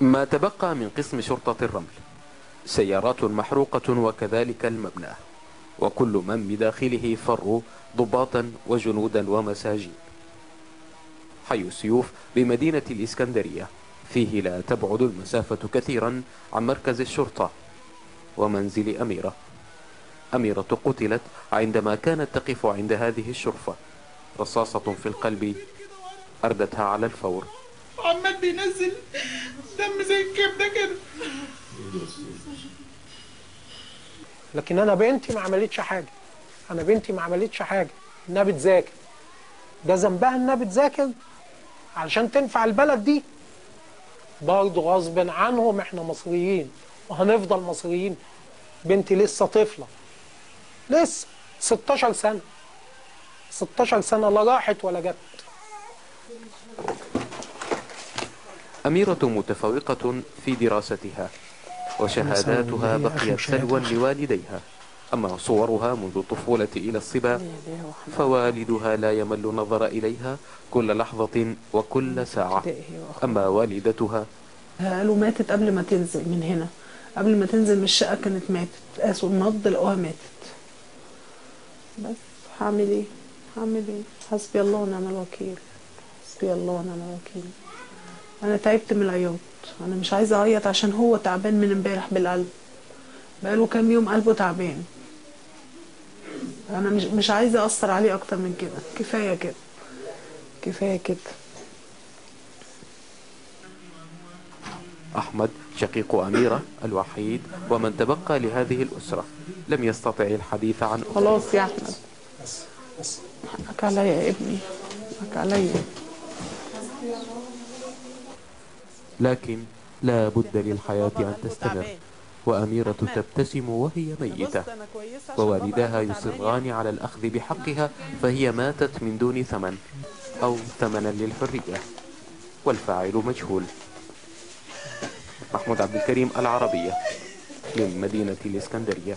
ما تبقى من قسم شرطة الرمل: سيارات محروقة وكذلك المبنى، وكل من بداخله فروا ضباطا وجنودا ومساجين. حي السيوف بمدينة الإسكندرية فيه لا تبعد المسافة كثيرا عن مركز الشرطة ومنزل أميرة. أميرة قتلت عندما كانت تقف عند هذه الشرفة. رصاصة في القلب أردتها على الفور. عمال بينزل دم زي الكبده كده. لكن انا بنتي ما عملتش حاجه، انا بنتي ما عملتش حاجه، انها بتذاكر. ده ذنبها انها بتذاكر علشان تنفع البلد دي. برضه غصب عنهم احنا مصريين وهنفضل مصريين. بنتي لسه طفله، لسه 16 سنه، 16 سنه لا راحت ولا جت. أميرة متفوقة في دراستها وشهاداتها بقيت سلوا لوالديها، أما صورها منذ الطفولة إلى الصبا فوالدها لا يمل نظر إليها كل لحظة وكل ساعة. أما والدتها قالوا ماتت قبل ما تنزل من هنا، قبل ما تنزل من الشقة كانت ماتت، قاسوا النبض لقوها ماتت. بس هعمل ايه؟ هعمل ايه؟ حسبي الله ونعم الوكيل، حسبي الله ونعم الوكيل. انا تعبت من العياط، انا مش عايزه اعيط عشان هو تعبان من امبارح بالقلب، بقاله كام يوم قلبه تعبان. انا مش عايزه اثر عليه اكتر من كده، كفايه كده، كفايه كده. أحمد شقيق أميرة الوحيد ومن تبقى لهذه الأسرة لم يستطع الحديث عن أمه. خلاص يا أحمد، حقك عليا يا ابني، حقك عليا. لكن لا بد للحياة أن تستمر، وأميرة تبتسم وهي ميتة، ووالداها يصران على الأخذ بحقها، فهي ماتت من دون ثمن أو ثمنا للحرية، والفاعل مجهول. محمود عبد الكريم، العربية، من مدينة الإسكندرية.